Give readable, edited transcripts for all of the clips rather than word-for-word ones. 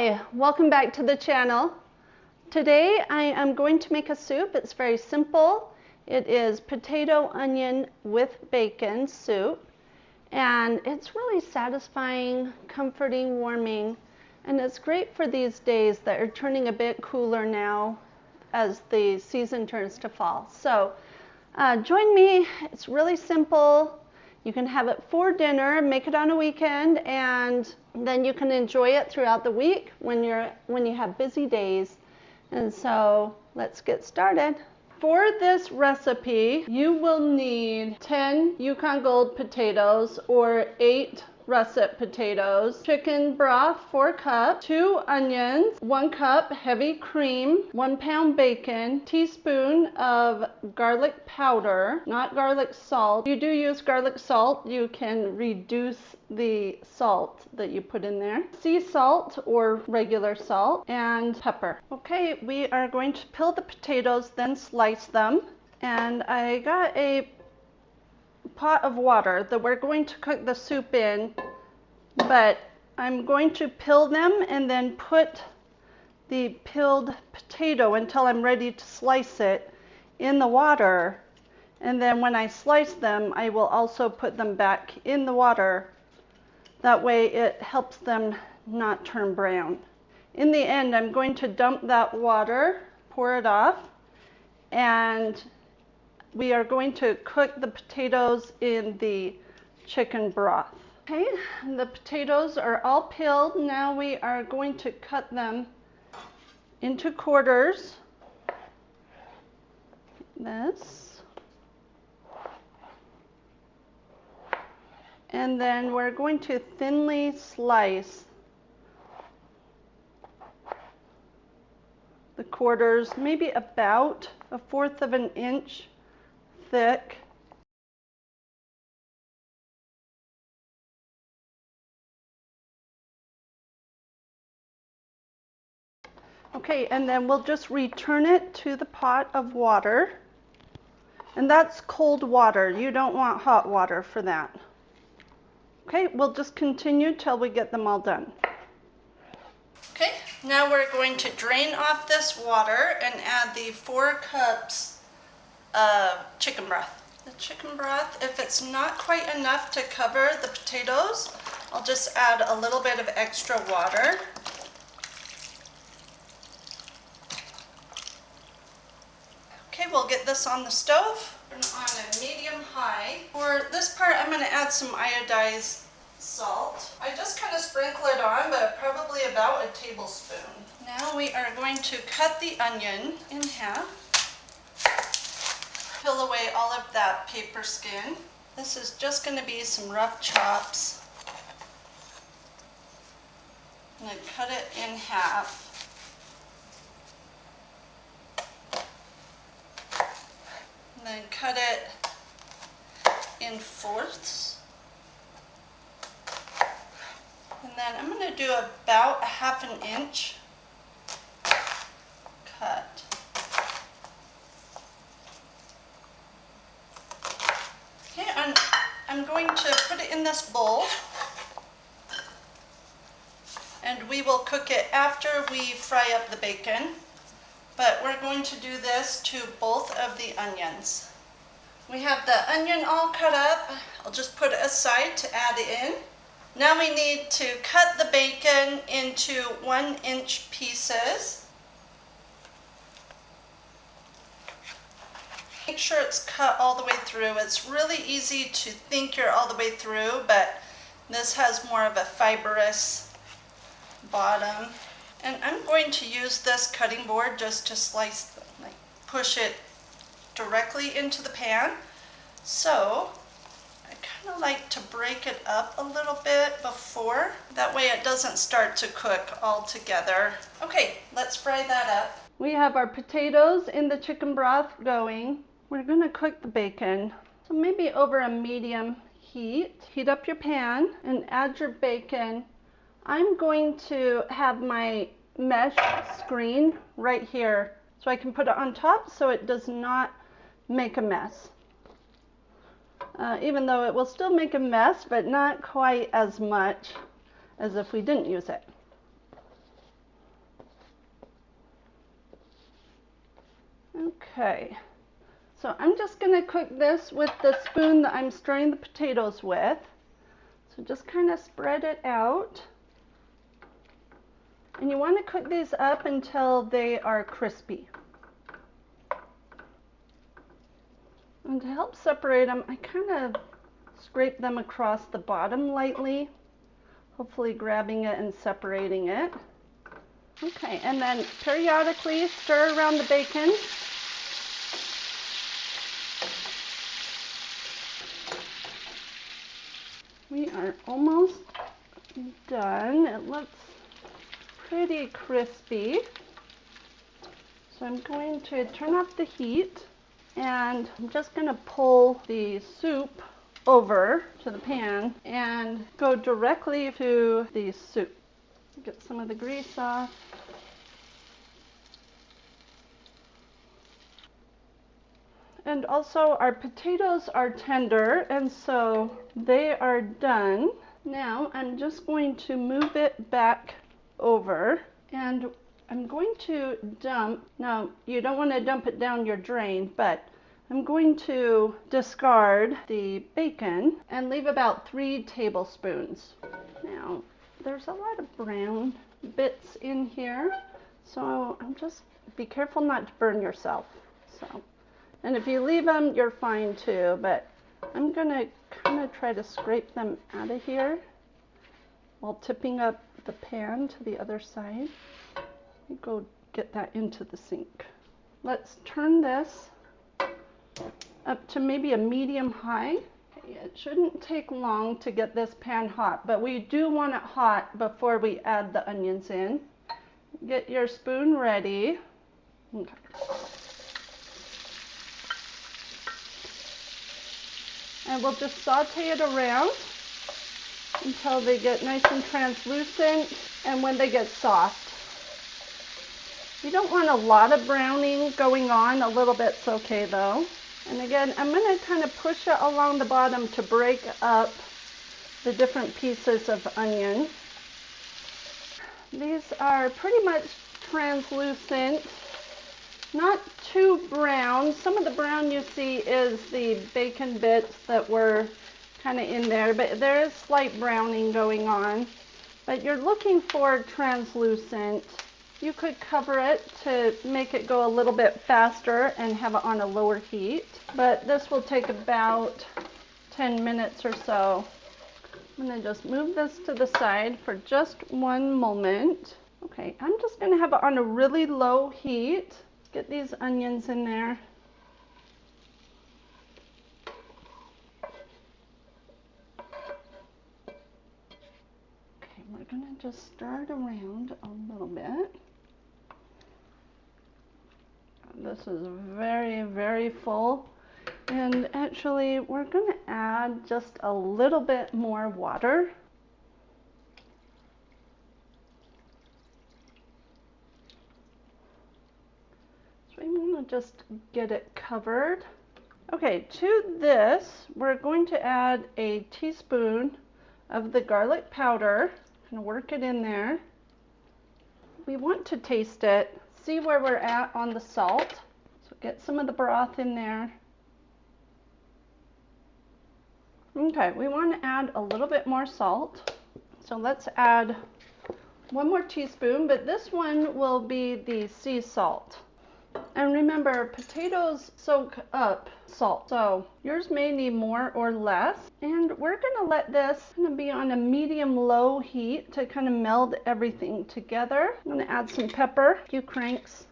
Hi, welcome back to the channel. Today I am going to make a soup. It's very simple. It is potato onion with bacon soup, and it's really satisfying, comforting, warming, and it's great for these days that are turning a bit cooler now as the season turns to fall. So join me. It's really simple. You can have it for dinner, make it on a weekend, and then you can enjoy it throughout the week when you have busy days. And so let's get started. For this recipe, you will need 10 Yukon Gold potatoes or 8 russet potatoes, chicken broth 4 cups, 2 onions, 1 cup heavy cream, 1 pound bacon, teaspoon of garlic powder, not garlic salt. If you do use garlic salt, you can reduce the salt that you put in there, sea salt or regular salt, and pepper. Okay, we are going to peel the potatoes, then slice them. And I got a pot of water that we're going to cook the soup in, but I'm going to peel them and then put the peeled potato until I'm ready to slice it in the water. And then when I slice them, I will also put them back in the water. That way it helps them not turn brown. In the end, I'm going to dump that water, pour it off, and we are going to cook the potatoes in the chicken broth. Okay, the potatoes are all peeled. Now we are going to cut them into quarters. This. And then we're going to thinly slice the quarters, maybe about 1/4 of an inch thick. Okay, and then we'll just return it to the pot of water. And that's cold water. You don't want hot water for that. Okay, we'll just continue till we get them all done. Okay, now we're going to drain off this water and add the 4 cups of chicken broth. The chicken broth, if it's not quite enough to cover the potatoes, I'll just add a little bit of extra water. Okay, we'll get this on the stove on a medium-high. For this part, I'm going to add some iodized salt. I just kind of sprinkle it on, but probably about a tablespoon. Now we are going to cut the onion in half. Peel away all of that paper skin. This is just going to be some rough chops. I'm going to cut it in half. And then cut it in fourths. And then I'm going to do about 1/2 inch cut. Okay, and I'm going to put it in this bowl, and we will cook it after we fry up the bacon. But we're going to do this to both of the onions. We have the onion all cut up. I'll just put it aside to add it in. Now we need to cut the bacon into 1-inch pieces. Make sure it's cut all the way through. It's really easy to think you're all the way through, but this has more of a fibrous bottom. And I'm going to use this cutting board just to slice, like push it directly into the pan. So I kind of like to break it up a little bit before. That way it doesn't start to cook all together. Okay, let's fry that up. We have our potatoes in the chicken broth going. We're going to cook the bacon. So maybe over a medium heat. Heat up your pan and add your bacon. I'm going to have my mesh screen right here so I can put it on top so it does not make a mess. Even though it will still make a mess, but not quite as much as if we didn't use it. Okay, so I'm just going to cook this with the spoon that I'm stirring the potatoes with. So just kind of spread it out. And you want to cook these up until they are crispy. And to help separate them, I kind of scrape them across the bottom lightly, hopefully grabbing it and separating it. Okay, and then periodically stir around the bacon. We are almost done. It looks pretty crispy. So I'm going to turn off the heat, and I'm just going to pull the soup over to the pan and go directly to the soup. Get some of the grease off. And also our potatoes are tender, and so they are done. Now I'm just going to move it back over, and I'm going to dump, now you don't want to dump it down your drain, but I'm going to discard the bacon and leave about 3 tablespoons. Now there's a lot of brown bits in here, so be careful not to burn yourself. And if you leave them, you're fine too, but I'm gonna kind of try to scrape them out of here while tipping up the pan to the other side. Go get that into the sink. Let's turn this up to maybe a medium high. It shouldn't take long to get this pan hot, but we do want it hot before we add the onions in. Get your spoon ready. Okay. And we'll just saute it around until they get nice and translucent and when they get soft. You don't want a lot of browning going on, a little bit's okay though. And again, I'm going to kind of push it along the bottom to break up the different pieces of onion. These are pretty much translucent. Not too brown. Some of the brown you see is the bacon bits that were kind of in there, but there is slight browning going on. But you're looking for translucent. You could cover it to make it go a little bit faster and have it on a lower heat. But this will take about 10 minutes or so. I'm going to just move this to the side for just one moment. Okay, I'm just going to have it on a really low heat. Get these onions in there. Okay, we're going to just stir it around a little bit. This is very, very full. And actually, we're going to add just a little bit more water. So I'm going to just get it covered. Okay, to this, we're going to add a teaspoon of the garlic powder. I'm going to work it in there. We want to taste it, see where we're at on the salt. So get some of the broth in there. Okay, we want to add a little bit more salt. So let's add 1 more teaspoon, but this one will be the sea salt. And remember, potatoes soak up salt, so yours may need more or less. And we're going to let this kind of be on a medium-low heat to kind of meld everything together. I'm going to add some pepper, a few cranks.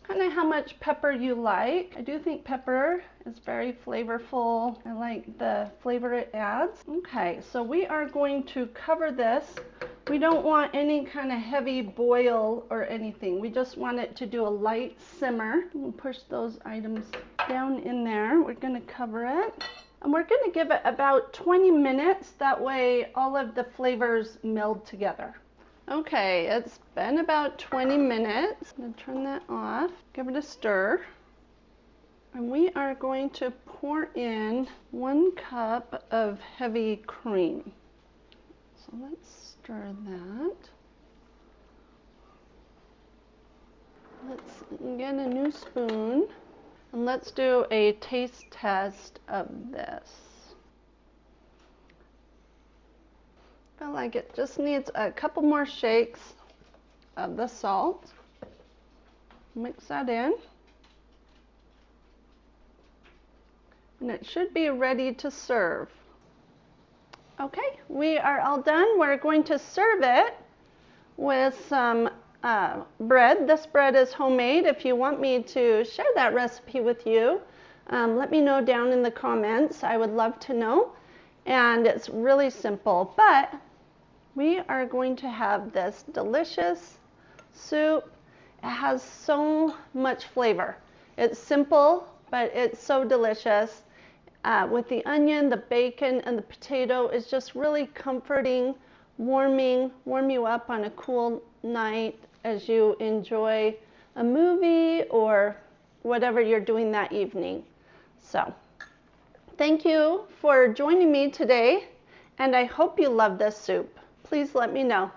Kind of how much pepper you like. I do think pepper is very flavorful. I like the flavor it adds. Okay, so we are going to cover this. We don't want any kind of heavy boil or anything. We just want it to do a light simmer. We'll push those items down in there. We're going to cover it. And we're going to give it about 20 minutes. That way all of the flavors meld together. Okay, it's been about 20 minutes. I'm going to turn that off. Give it a stir. And we are going to pour in 1 cup of heavy cream. So let's stir that. Let's get a new spoon and let's do a taste test of this. I feel like it just needs a couple more shakes of the salt. Mix that in. And it should be ready to serve. Okay, we are all done. We're going to serve it with some bread. This bread is homemade. If you want me to share that recipe with you, let me know down in the comments. I would love to know. And it's really simple, but we are going to have this delicious soup. It has so much flavor. It's simple, but it's so delicious. With the onion, the bacon, and the potato is just really comforting, warm you up on a cool night as you enjoy a movie or whatever you're doing that evening. So, thank you for joining me today, and I hope you love this soup. Please let me know.